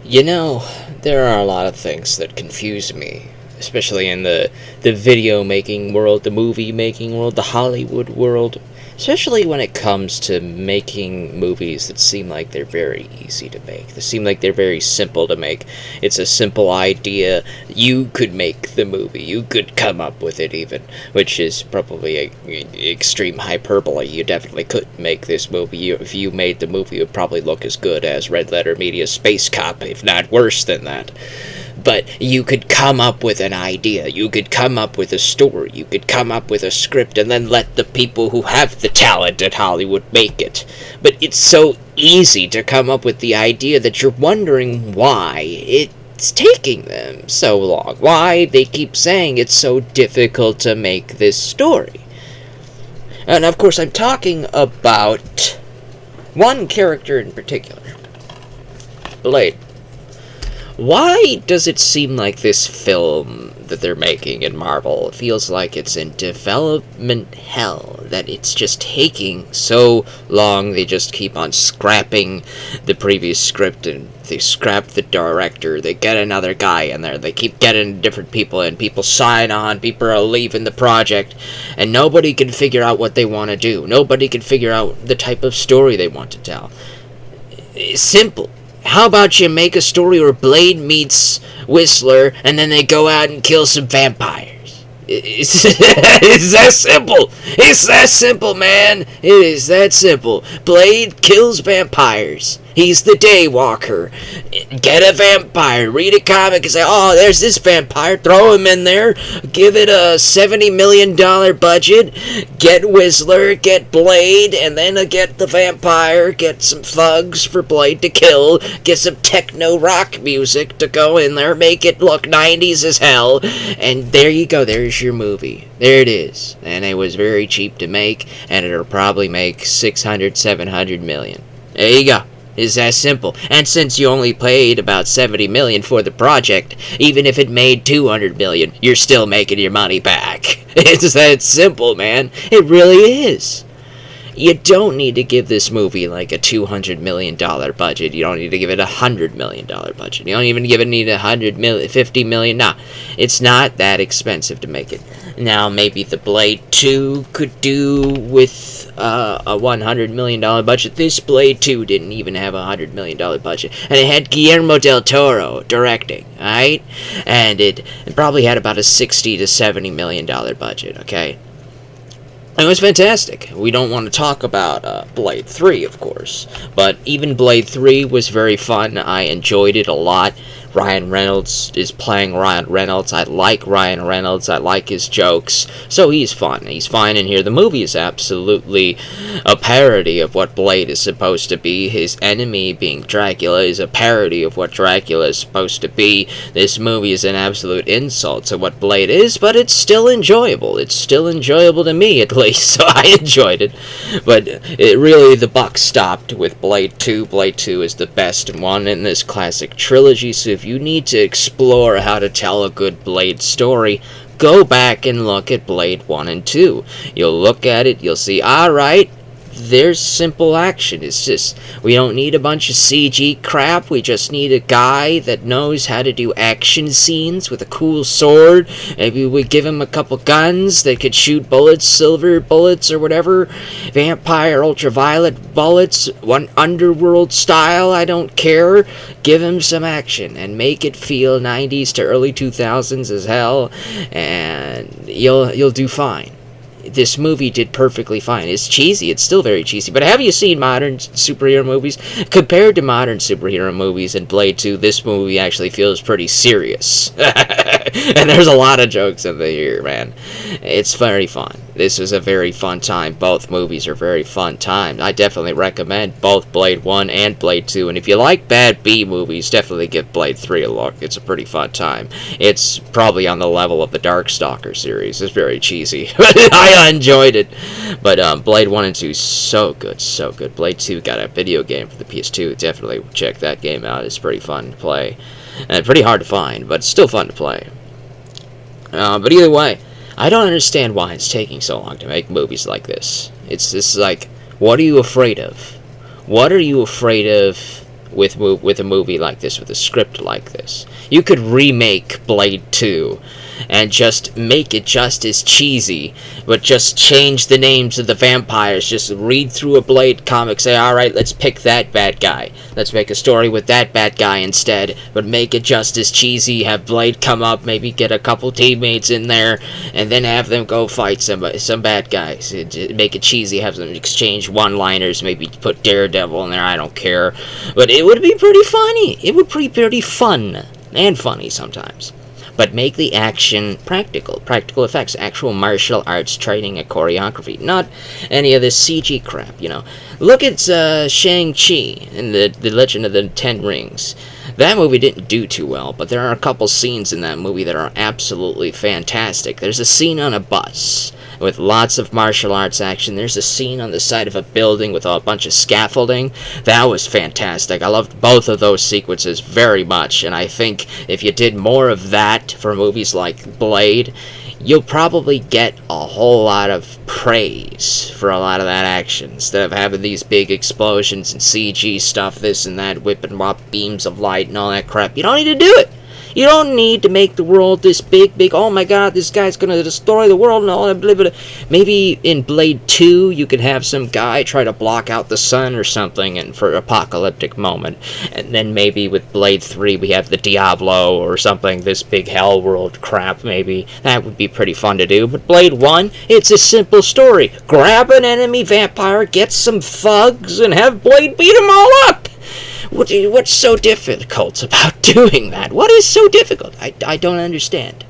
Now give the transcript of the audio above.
You know, there are a lot of things that confuse me, especially in the video making world, the movie making world, the Hollywood world, especially when it comes to making movies that seem like they're very easy to make. They seem like they're very simple to make. It's a simple idea. You could make the movie. You could come up with it even, which is probably a extreme hyperbole. You definitely could make this movie. If you made the movie, it would probably look as good as Red Letter Media's Space Cop, if not worse than that. But you could come up with an idea, you could come up with a story, you could come up with a script, and then let the people who have the talent at Hollywood make it. But it's so easy to come up with the idea that you're wondering why it's taking them so long, why they keep saying it's so difficult to make this story. And of course, I'm talking about one character in particular, Blade. Why does it seem like this film that they're making in Marvel feels like it's in development hell, that it's just taking so long? They just keep on scrapping the previous script, and they scrap the director, they get another guy in there, they keep getting different people in, people sign on, people are leaving the project, and nobody can figure out what they want to do. Nobody can figure out the type of story they want to tell. It's simple. How about you make a story where Blade meets Whistler, and then they go out and kill some vampires? It's that simple. It's that simple, man. It is that simple. Blade kills vampires. He's the Daywalker. Get a vampire, read a comic and say, oh, there's this vampire, throw him in there, give it a $70 million budget, get Whistler, get Blade, and then get the vampire, get some thugs for Blade to kill, get some techno rock music to go in there, make it look 90s as hell, and there you go, there's your movie. There it is. And it was very cheap to make, and it'll probably make 600, 700 million. There you go. It's that simple. And since you only paid about 70 million for the project, even if it made 200 million, you're still making your money back. It's that simple, man. It really is. You don't need to give this movie like a $200 million budget. You don't need to give it a $100 million budget. You don't even need $50 million. Nah, it's not that expensive to make it. Now, maybe the Blade 2 could do with a $100 million budget. This Blade 2 didn't even have a $100 million budget. And it had Guillermo del Toro directing, alright? And it probably had about a $60 to $70 million budget, okay? It was fantastic. We don't want to talk about Blade 3, of course. But even Blade 3 was very fun. I enjoyed it a lot. Ryan Reynolds is playing Ryan Reynolds. I like Ryan Reynolds. I like his jokes. So he's fun. He's fine in here. The movie is absolutely a parody of what Blade is supposed to be. His enemy, being Dracula, is a parody of what Dracula is supposed to be. This movie is an absolute insult to what Blade is, but it's still enjoyable. It's still enjoyable to me, at least, so I enjoyed it. But it really, the buck stopped with Blade 2. Blade 2 is the best one in this classic trilogy, so if you need to explore how to tell a good Blade story, go back and look at Blade 1 and 2. You'll look at it, you'll see, alright, there's simple action. It's just, we don't need a bunch of CG crap. We just need a guy that knows how to do action scenes with a cool sword. Maybe we give him a couple guns that could shoot bullets, silver bullets or whatever, vampire ultraviolet bullets, one underworld style, I don't care. Give him some action and make it feel 90s to early 2000s as hell, and you'll do fine. This movie did perfectly fine. It's cheesy. It's still very cheesy. But have you seen modern superhero movies? Compared to modern superhero movies and Blade 2, this movie actually feels pretty serious. And there's a lot of jokes in here, man. It's very fun. This was a very fun time. Both movies are very fun times. I definitely recommend both Blade 1 and Blade 2. And if you like bad B movies, definitely give Blade 3 a look. It's a pretty fun time. It's probably on the level of the Darkstalker series. It's very cheesy. I enjoyed it. But Blade 1 and 2, so good, so good. Blade 2 got a video game for the PS2. Definitely check that game out. It's pretty fun to play. And pretty hard to find, but still fun to play. But either way, I don't understand why it's taking so long to make movies like this. It's like, what are you afraid of? What are you afraid of with a movie like this, with a script like this. You could remake Blade 2 and just make it just as cheesy, but just change the names of the vampires. Just read through a Blade comic, say, alright, let's pick that bad guy. Let's make a story with that bad guy instead, but make it just as cheesy. Have Blade come up, maybe get a couple teammates in there, and then have them go fight some bad guys. Make it cheesy, have them exchange one-liners, maybe put Daredevil in there, I don't care. But it would be pretty funny. It would be pretty fun, and funny sometimes. But make the action practical effects, actual martial arts training and choreography, not any of this CG crap, you know. Look at Shang-Chi in the Legend of the Ten Rings. That movie didn't do too well, but there are a couple scenes in that movie that are absolutely fantastic. There's a scene on a bus with lots of martial arts action. There's a scene on the side of a building with a bunch of scaffolding. That was fantastic. I loved both of those sequences very much, and I think if you did more of that for movies like Blade, you'll probably get a whole lot of praise for a lot of that action, instead of having these big explosions and CG stuff, this and that, whipping up beams of light and all that crap. You don't need to do it. You don't need to make the world this big, oh my god, this guy's gonna destroy the world and all that, blah, blah, blah. Maybe in Blade 2, you could have some guy try to block out the sun or something and for an apocalyptic moment. And then maybe with Blade 3, we have the Diablo or something, this big hell world crap, maybe. That would be pretty fun to do. But Blade 1, it's a simple story. Grab an enemy vampire, get some thugs, and have Blade beat them all up! What's so difficult about doing that? What is so difficult? I don't understand.